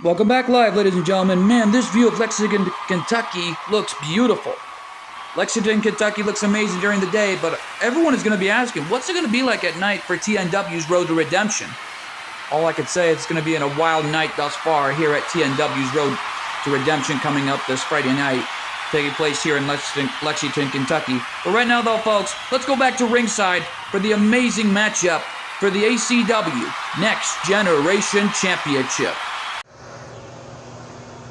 Welcome back live, ladies and gentlemen. Man, this view of Lexington, Kentucky looks beautiful. Lexington, Kentucky looks amazing during the day, but everyone is going to be asking, what's it going to be like at night for TNW's Road to Redemption? All I could say, it's going to be a wild night thus far here at TNW's Road to Redemption coming up this Friday night, taking place here in Lexington, Kentucky. But right now, though, folks, let's go back to ringside for the amazing matchup for the ACW Next Generation Championship.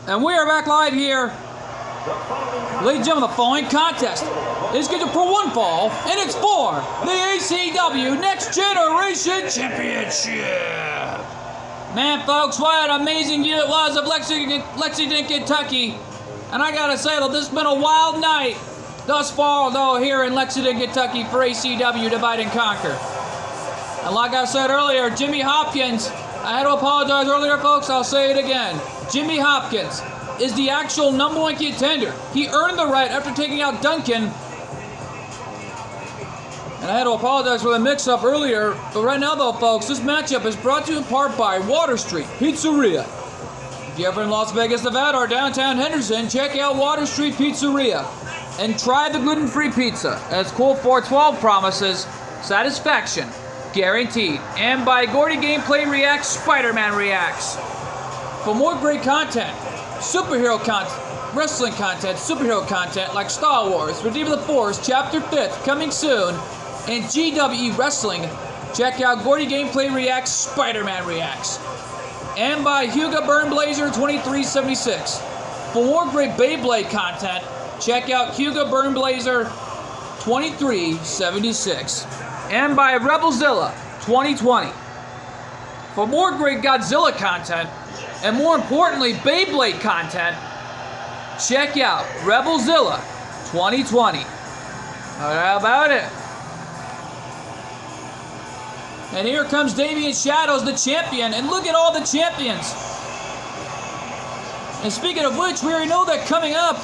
And we are back live here. Ladies and gentlemen, the following contest is scheduled for one fall, and it's for the ACW Next Generation Championship. Man, folks, what an amazing view it was of Lexington, Kentucky. And I gotta say, though, this has been a wild night thus far, though, here in Lexington, Kentucky for ACW Divide and Conquer. And like I said earlier, Jimmy Hopkins, I had to apologize earlier, folks, I'll say it again. Jimmy Hopkins is the actual #1 contender. He earned the right after taking out Duncan. And I had to apologize for the mix-up earlier. But right now, though, folks, this matchup is brought to you in part by Water Street Pizzeria. If you're ever in Las Vegas, Nevada, or downtown Henderson, check out Water Street Pizzeria and try the gluten-free pizza. As Cool 412 promises, satisfaction guaranteed. And by Gordy Gameplay Reacts, Spider-Man Reacts. For more great content, superhero content, wrestling content, superhero content like Star Wars, Redeem of the Force, Chapter 5th, coming soon, and GWE Wrestling, check out Gordy Gameplay Reacts, Spider-Man Reacts. And by Hugo Burnblazer 2376. For more great Beyblade content, check out Hugo Burnblazer 2376. And by Rebelzilla 2020. For more great Godzilla content, and more importantly, Beyblade content, check out Rebelzilla 2020. How about it? And here comes Damian Shadows, the champion. And look at all the champions. And speaking of which, we already know that coming up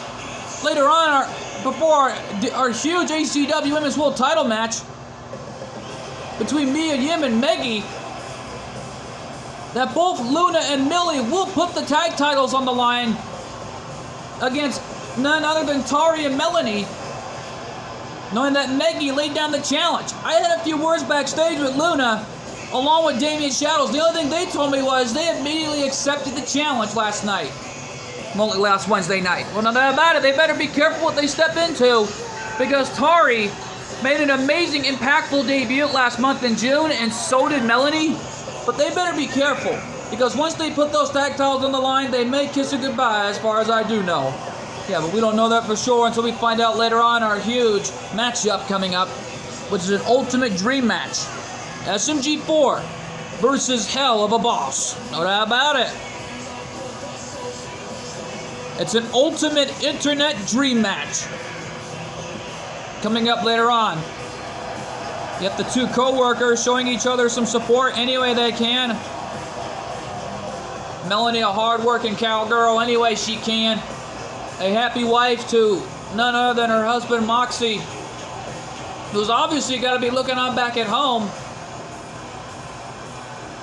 later on, before our huge ACW Women's World title match between Mia Yim and Meggie, that both Luna and Millie will put the tag titles on the line against none other than Tari and Melanie, knowing that Meggie laid down the challenge. I had a few words backstage with Luna, along with Damian Shadows. The only thing they told me was they immediately accepted the challenge last night. Only last Wednesday night. Well, no doubt about it, they better be careful what they step into, because Tari made an amazing, impactful debut last month in June, and so did Melanie. But they better be careful, because once they put those tag titles on the line, they may kiss it goodbye, as far as I do know. Yeah, but we don't know that for sure until we find out later on our huge matchup coming up, which is an ultimate dream match. SMG4 versus Hell of a Boss. No doubt about it. It's an ultimate internet dream match. Coming up later on. Get the two co-workers showing each other some support any way they can. Melanie, a hard-working cowgirl any way she can. A happy wife to none other than her husband, Moxie, who's obviously got to be looking on back at home.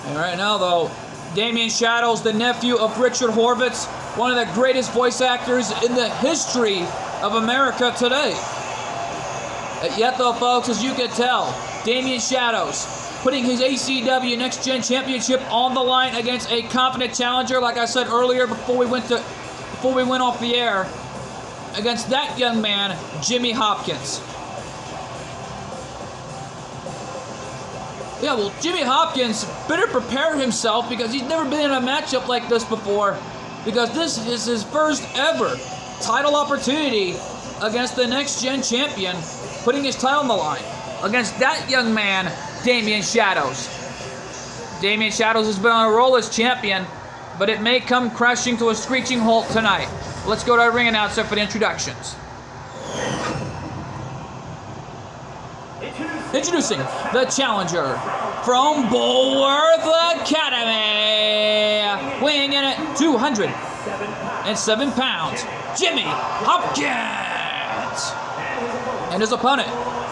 And right now, though, Damian Shadows, the nephew of Richard Horvitz, one of the greatest voice actors in the history of America today. Yet, though, folks, as you can tell, Damian Shadows putting his ACW Next Gen Championship on the line against a confident challenger, like I said earlier before we went off the air, against that young man, Jimmy Hopkins. Yeah, well, Jimmy Hopkins better prepare himself, because he's never been in a matchup like this before, because this is his first ever title opportunity against the Next Gen Champion, putting his title on the line against that young man, Damian Shadows. Damian Shadows has been on a roll as champion, but it may come crashing to a screeching halt tonight. Let's go to our ring announcer for the introductions. Introducing the challenger from Bulworth Academy, weighing in at 207 pounds, Jimmy Hopkins. And his opponent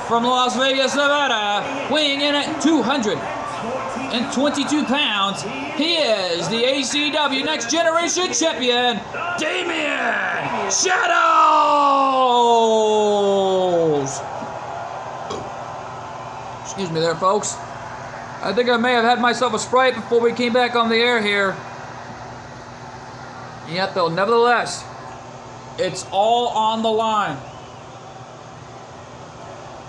from Las Vegas, Nevada, weighing in at 200 and 22 pounds. He is the ACW Next Generation Champion, Damien Shadows! Excuse me there, folks. I think I may have had myself a Sprite before we came back on the air here. Yet, though, nevertheless, it's all on the line.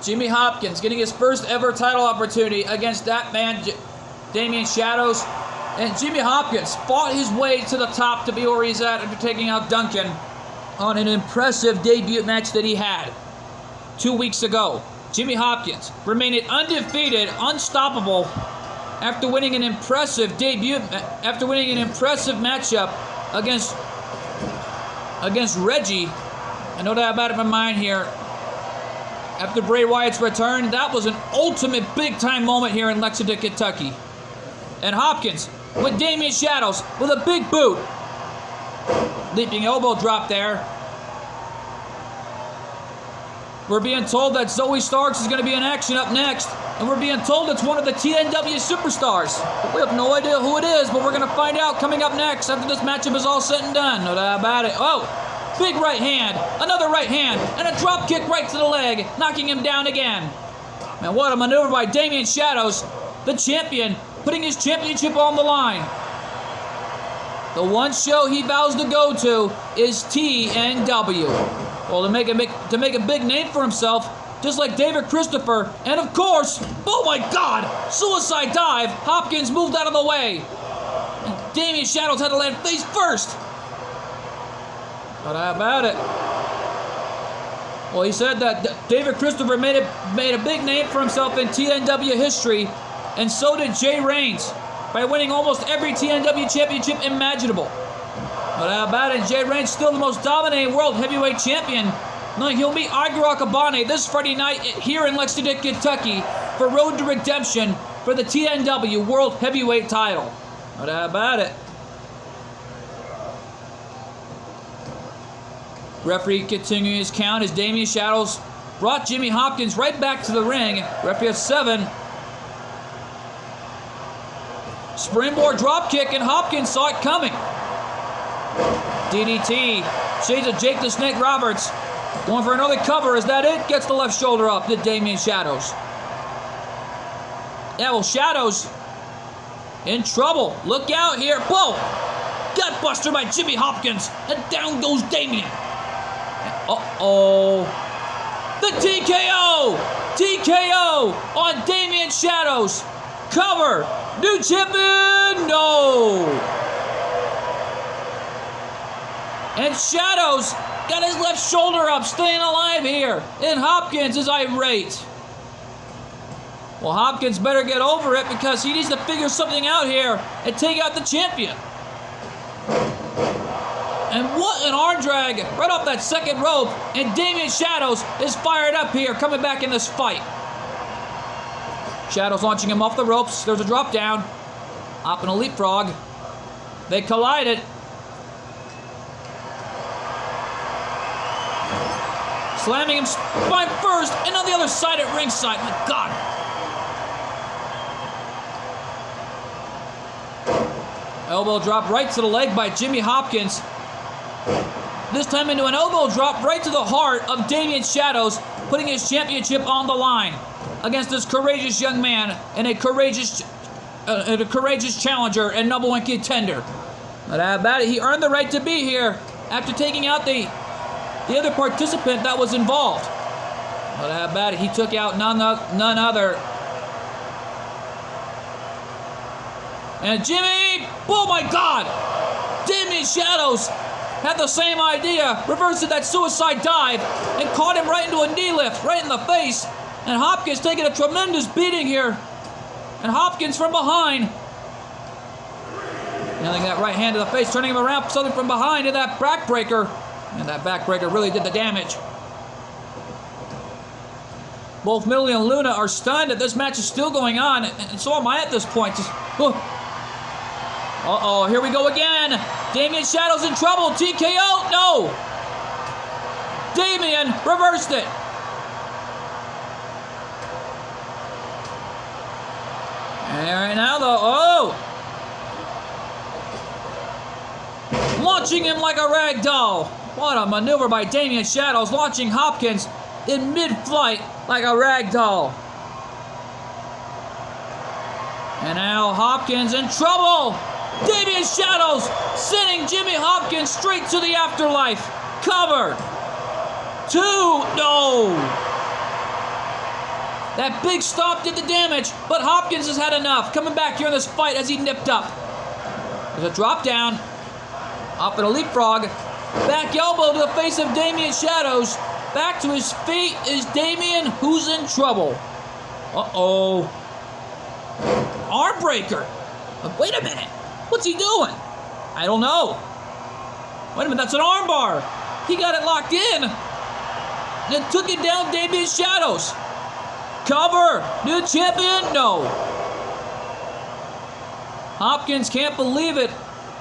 Jimmy Hopkins getting his first ever title opportunity against that man, Damien Shadows. And Jimmy Hopkins fought his way to the top to be where he's at after taking out Duncan on an impressive debut match that he had 2 weeks ago. Jimmy Hopkins remained undefeated, unstoppable, after winning an impressive matchup against Reggie. I know that about it in my mind here. After Bray Wyatt's return, that was an ultimate big-time moment here in Lexington, Kentucky. And Hopkins with Damien Shadows with a big boot. Leaping elbow drop there. We're being told that Zoe Starks is going to be in action up next. And we're being told it's one of the TNW superstars. We have no idea who it is, but we're going to find out coming up next after this matchup is all said and done. No doubt about it. Oh, big right hand, another right hand, and a drop kick right to the leg, knocking him down again. Man, what a maneuver by Damien Shadows, the champion, putting his championship on the line. The one show he vows to go to is TNW. Well, to make a big name for himself, just like David Christopher, and of course, oh my God, suicide dive. Hopkins moved out of the way, and Damien Shadows had to land face first. But how about it? Well, he said that David Christopher made a big name for himself in TNW history, and so did Jay Reigns by winning almost every TNW championship imaginable. But how about it? Jay Reigns still the most dominating world heavyweight champion. Now he'll meet Igor Akabane this Friday night here in Lexington, Kentucky for Road to Redemption for the TNW World Heavyweight title. But how about it? Referee continuing his count as Damien Shadows brought Jimmy Hopkins right back to the ring. Referee has 7. Springboard drop kick, and Hopkins saw it coming. DDT. Shades of Jake the Snake Roberts. Going for another cover. Is that it? Gets the left shoulder up to Damien Shadows. Yeah, well, Shadows in trouble. Look out here. Whoa! Gutbuster by Jimmy Hopkins. And down goes Damien. Uh-oh. The TKO! TKO on Damien Shadows. Cover. New champion. No. And Shadows got his left shoulder up, staying alive here. And Hopkins is irate. Well, Hopkins better get over it because he needs to figure something out here and take out the champion. And what an arm drag right off that second rope. And Damien Shadows is fired up here, coming back in this fight. Shadows launching him off the ropes. There's a drop down. Up and a leapfrog. They collided. Slamming him spine first, and on the other side at ringside. My God. Elbow drop right to the leg by Jimmy Hopkins. This time into an elbow drop right to the heart of Damien Shadows, putting his championship on the line against this courageous young man and a courageous challenger and number 1 contender. But how about it? He earned the right to be here after taking out the other participant that was involved. But how about it? He took out none other. And Jimmy, oh my God! Damien Shadows had the same idea, reversed that suicide dive, and caught him right into a knee lift, right in the face. And Hopkins taking a tremendous beating here. And Hopkins from behind. Nailing that right hand to the face, turning him around, something from behind to that backbreaker. And that backbreaker really did the damage. Both Millie and Luna are stunned that this match is still going on, and so am I at this point. Uh-oh, here we go again. Damien Shadows in trouble. TKO? No. Damien reversed it. And right now, though, oh! Launching him like a rag doll. What a maneuver by Damien Shadows, launching Hopkins in mid-flight like a rag doll. And now Hopkins in trouble. Damien Shadows sending Jimmy Hopkins straight to the afterlife. Cover. 2. No. That big stop did the damage, but Hopkins has had enough. Coming back here in this fight as he nipped up. There's a drop down. Up and a leapfrog. Back elbow to the face of Damien Shadows. Back to his feet is Damien, who's in trouble. Uh-oh. Arm breaker. Wait a minute. What's he doing? I don't know. Wait a minute, that's an arm bar. He got it locked in. And took it down Damien Shadows. Cover. New champion? No. Hopkins can't believe it.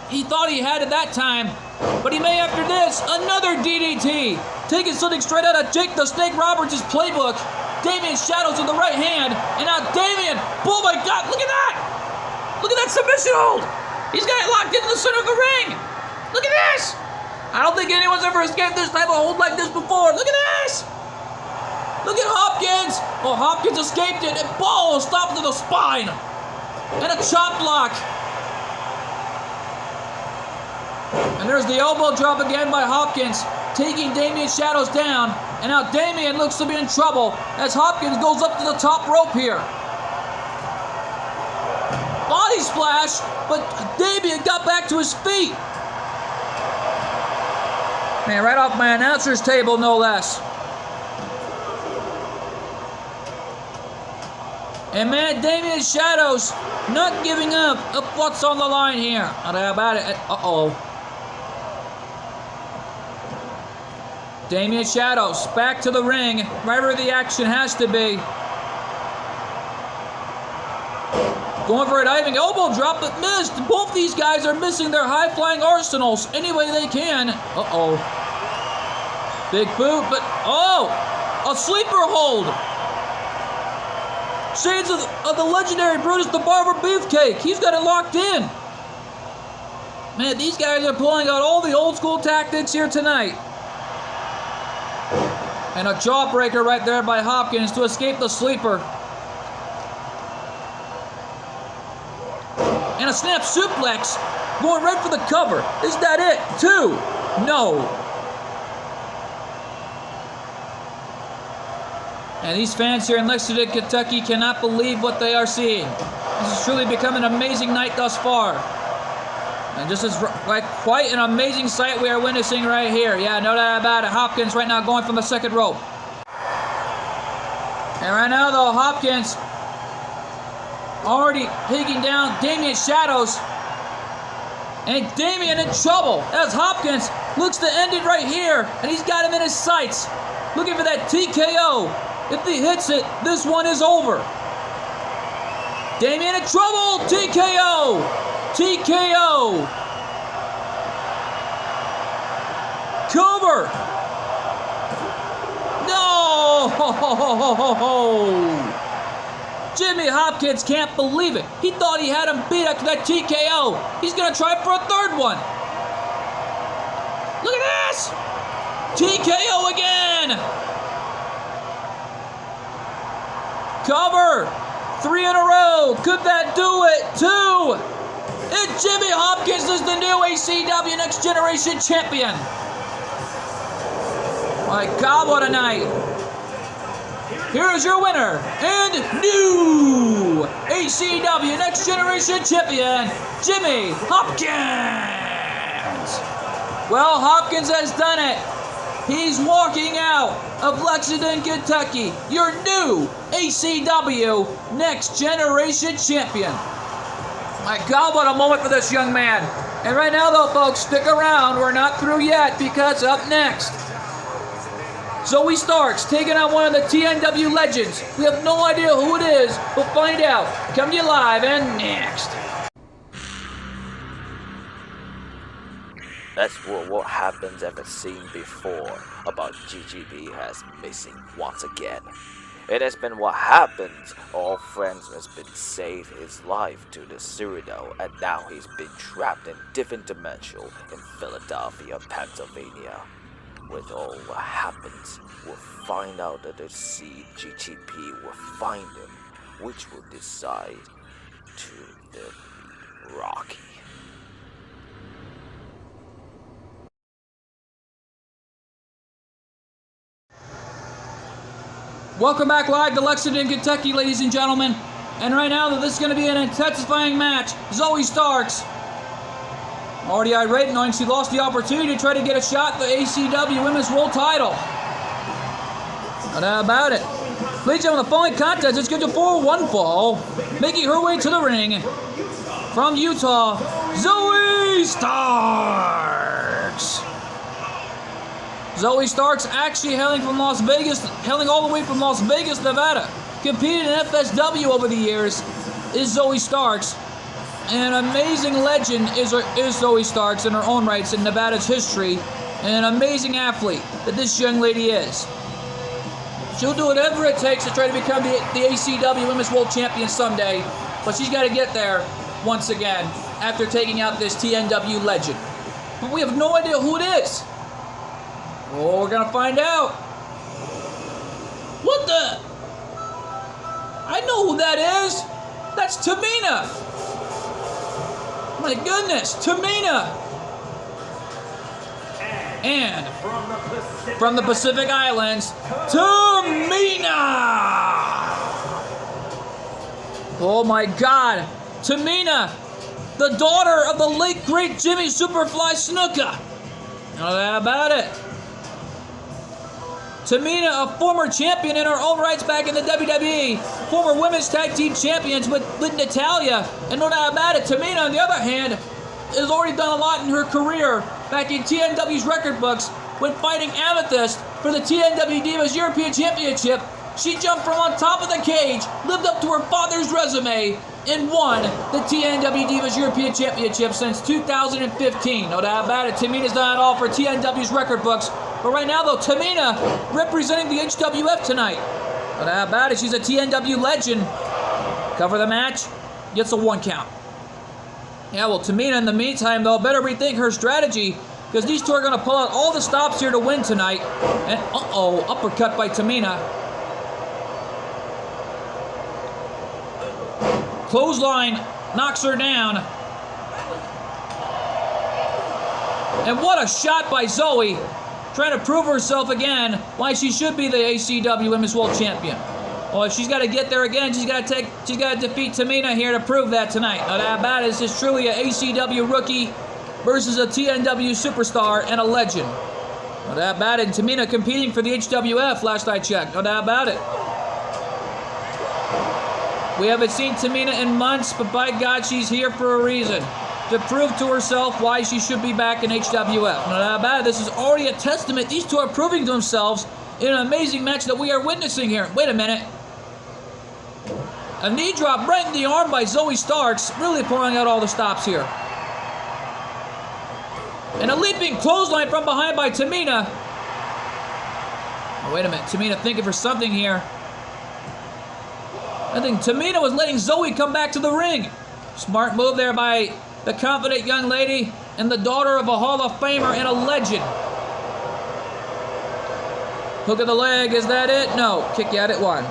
He thought he had it that time, but he may after this. Another DDT. Taking something straight out of Jake the Snake Roberts' playbook. Damien Shadows with the right hand, and now Damien. Oh my God, look at that! Look at that submission hold. He's got it locked into the center of the ring. Look at this. I don't think anyone's ever escaped this type of hold like this before. Look at this. Look at Hopkins. Oh, Hopkins escaped it, and ball stopped to the spine. And a chop block. And there's the elbow drop again by Hopkins, taking Damien Shadows down. And now Damien looks to be in trouble as Hopkins goes up to the top rope here. Body splash, but Damien got back to his feet. Man, right off my announcer's table, no less. And man, Damien Shadows not giving up what's on the line here. How about it? Uh-oh. Damien Shadows back to the ring, right where the action has to be. Going for a diving elbow drop, but missed. Both these guys are missing their high-flying arsenals any way they can. Uh-oh. Big boot, but oh! A sleeper hold! Shades of the legendary Brutus the Barber Beefcake. He's got it locked in. Man, these guys are pulling out all the old-school tactics here tonight. And a jawbreaker right there by Hopkins to escape the sleeper. And a snap suplex going right for the cover. Is that it? 2. No. And these fans here in Lexington, Kentucky cannot believe what they are seeing. This has truly become an amazing night thus far. And just as like quite an amazing sight we are witnessing right here. Yeah, no doubt about it. Hopkins right now going from the second rope. And right now though, Hopkins already taking down Damien Shadows. And Damien in trouble as Hopkins looks to end it right here. And he's got him in his sights. Looking for that TKO. If he hits it, this one is over. Damien in trouble. TKO. TKO. Cover. No. Jimmy Hopkins can't believe it. He thought he had him beat after that TKO. He's going to try for a third one. Look at this. TKO again. Cover. 3 in a row. Could that do it? 2. And Jimmy Hopkins is the new ACW Next Generation Champion. My God, what a night. Here is your winner and new ACW Next Generation Champion, Jimmy Hopkins. Well, Hopkins has done it. He's walking out of Lexington, Kentucky, your new ACW Next Generation Champion. My God, what a moment for this young man. And right now, though, folks, stick around. We're not through yet because up next, Zoe Starks taking on one of the TNW legends. We have no idea who it is. We'll find out. Come to you live and next. That's what happens ever seen before about GGB has missing once again. It has been what happens. All friends has been saved his life to the Cyrano, and now he's been trapped in different dimensional in Philadelphia, Pennsylvania. With all what happens, we'll find out that the CGTP will find him, which will decide to defeat Rocky. Welcome back live to Lexington, Kentucky, ladies and gentlemen. And right now, this is going to be an intensifying match. Zoe Starks, already irate, knowing she lost the opportunity to try to get a shot at the ACW Women's World Title. No doubt about it. Ladies and gentlemen, the following contest is scheduled for one fall, making her way to the ring from Utah, Zoe Starks. Zoe Starks actually hailing all the way from Las Vegas, Nevada. Competed in FSW over the years is Zoe Starks. An amazing legend is Zoe Starks in her own rights in Nevada's history. And an amazing athlete that this young lady is. She'll do whatever it takes to try to become the ACW Women's World Champion someday. But she's got to get there once again after taking out this TNW legend. But we have no idea who it is. Oh, we're gonna find out. What the? I know who that is. That's Tamina. My goodness, Tamina. And from the Pacific Islands, Tamina. Oh my God, Tamina, the daughter of the late great Jimmy Superfly Snuka. Know that about it. Tamina, a former champion in her own rights back in the WWE, former women's tag team champions with Natalia, and no doubt about it, Tamina, on the other hand, has already done a lot in her career back in TNW's record books when fighting Amethyst for the TNW Divas European Championship. She jumped from on top of the cage, lived up to her father's resume, and won the TNW Divas European Championship since 2015. No doubt about it, Tamina's done it all for TNW's record books. But right now, though, Tamina representing the HWF tonight. No doubt about it, she's a TNW legend. Cover the match, gets a 1 count. Yeah, well, Tamina, in the meantime, though, better rethink her strategy, because these two are going to pull out all the stops here to win tonight. And, uh-oh, uppercut by Tamina. Clothesline knocks her down. And what a shot by Zoe, trying to prove herself again why she should be the ACW Women's World Champion. Well, if she's got to get there again, she's got to defeat Tamina here to prove that tonight. No doubt about it, this is truly an ACW rookie versus a TNW superstar and a legend. No doubt about it, and Tamina competing for the HWF last I checked. No doubt about it. We haven't seen Tamina in months, but by God, she's here for a reason. To prove to herself why she should be back in HWF. No doubt about it, this is already a testament. These two are proving to themselves in an amazing match that we are witnessing here. Wait a minute. A knee drop right in the arm by Zoe Starks, really pouring out all the stops here. And a leaping clothesline from behind by Tamina. Oh, wait a minute, Tamina thinking for something here. I think Tamina was letting Zoe come back to the ring. Smart move there by the confident young lady and the daughter of a Hall of Famer and a legend. Hook of the leg, is that it? No, kick you out at 1.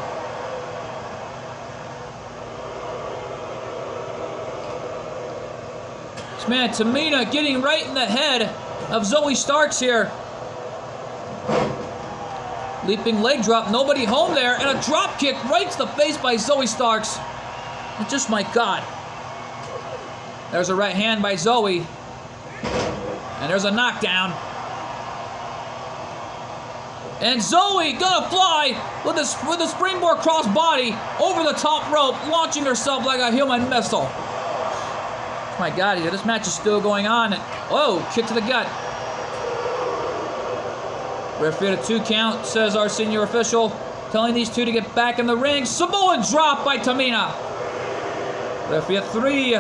Man, Tamina getting right in the head of Zoe Starks here. Leaping leg drop, nobody home there, and a drop kick right to the face by Zoe Starks. Just my God. There's a right hand by Zoe. And there's a knockdown. And Zoe gonna fly with a springboard cross body over the top rope, launching herself like a human missile. My God, this match is still going on. Oh, kick to the gut. Referee at a 2 count, says our senior official, telling these two to get back in the ring. Samoan drop by Tamina. Referee at 3.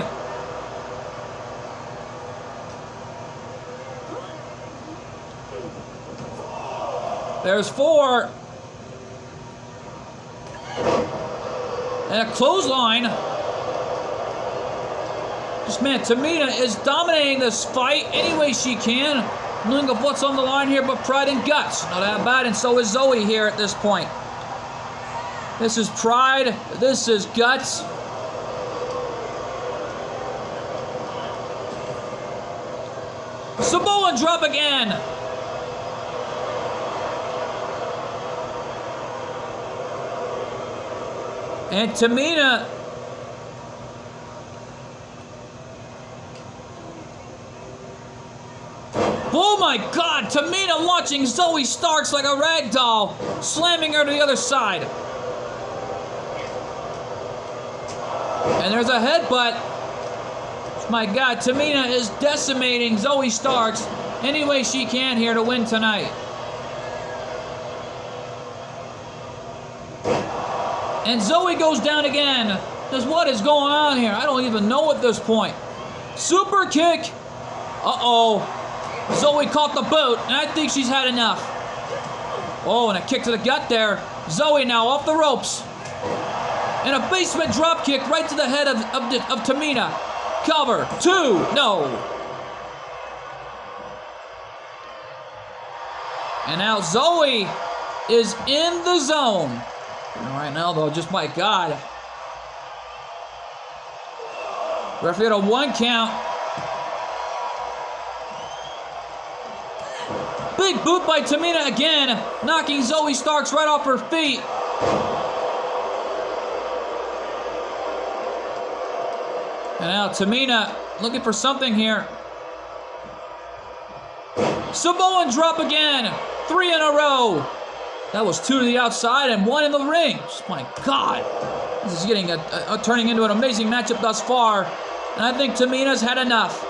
There's 4. And a clothesline. Just, man, Tamina is dominating this fight any way she can. Knowing of what's on the line here but pride and guts. Not that bad, and so is Zoe here at this point. This is pride. This is guts. Samoan drop again. And Tamina. Oh my God, Tamina launching Zoe Starks like a rag doll, slamming her to the other side. And there's a headbutt. My God, Tamina is decimating Zoe Starks any way she can here to win tonight. And Zoe goes down again. Just what is going on here? I don't even know at this point. Super kick. Uh-oh. Zoe caught the boot, and I think she's had enough. Oh, and a kick to the gut there. Zoe now off the ropes. And a basement drop kick right to the head of Tamina. Cover. 2. No. And now Zoe is in the zone. And right now, though, just my God. Referee at a 1 count. Big boot by Tamina again, knocking Zoe Starks right off her feet. And now Tamina looking for something here. Samoan drop again. 3 in a row. That was 2 to the outside and 1 in the ring. My God. This is getting turning into an amazing matchup thus far. And I think Tamina's had enough.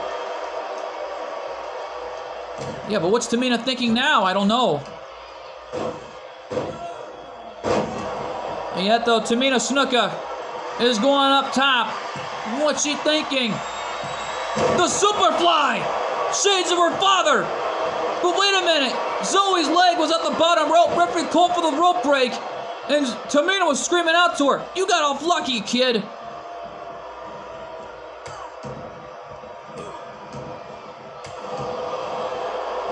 Yeah, but what's Tamina thinking now? I don't know. And yet, though, Tamina Snuka is going up top. What's she thinking? The Superfly! Shades of her father! But wait a minute! Zoe's leg was at the bottom rope. Referee called for the rope break. And Tamina was screaming out to her, "You got off lucky, kid!"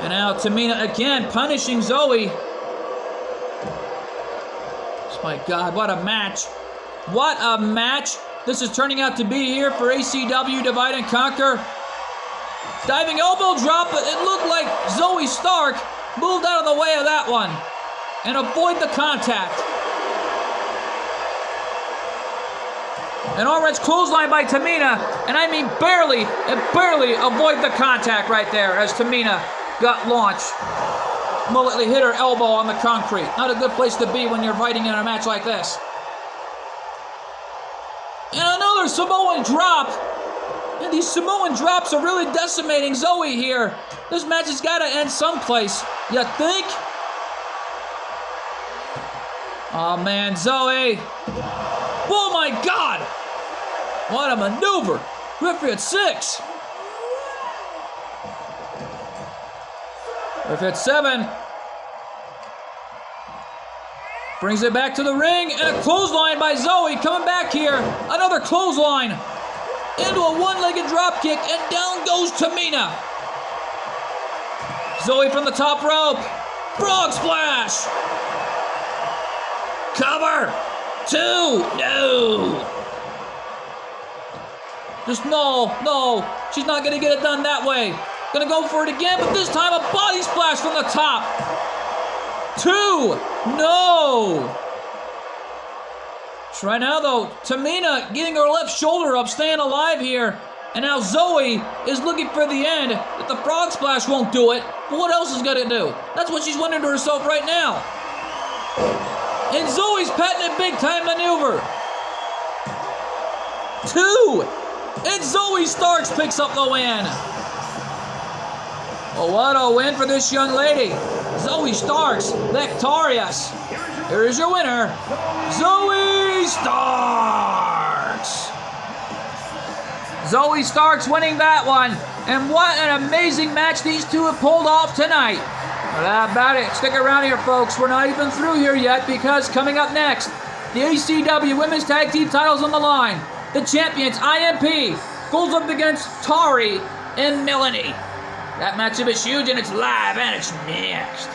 And now Tamina again punishing Zoe. My God, what a match. What a match this is turning out to be here for ACW Divide and Conquer. Diving elbow drop, but it looked like Zoe Stark moved out of the way of that one and avoid the contact. An orange clothesline by Tamina, and I mean barely avoid the contact right there as Tamina got launched. Mulletly hit her elbow on the concrete. Not a good place to be when you're fighting in a match like this. And another Samoan drop. And these Samoan drops are really decimating Zoe here. This match has got to end someplace. You think? Oh, man, Zoe. Oh, my God. What a maneuver. Referee at 6. Referee at 7. Brings it back to the ring, and a clothesline by Zoe coming back here. Another clothesline into a one-legged drop kick, and down goes Tamina. Zoe from the top rope. Frog splash. Cover. 2. No. Just no. She's not going to get it done that way. Gonna go for it again, but this time a body splash from the top. 2. No. So right now, though, Tamina getting her left shoulder up, staying alive here. And now Zoe is looking for the end. If the frog splash won't do it, but what else is gonna do? That's what she's wondering to herself right now. And Zoe's patting a big-time maneuver. 2. And Zoe Starks picks up the win. Well, what a win for this young lady. Zoe Starks, victorious. Here is your winner, Zoe Starks. Zoe Starks winning that one. And what an amazing match these two have pulled off tonight. Well, that about it. Stick around here, folks. We're not even through here yet because coming up next, The ACW Women's Tag Team titles on the line. The champions, IMP, goes up against Tari and Melanie. That matchup is huge and it's live and it's next.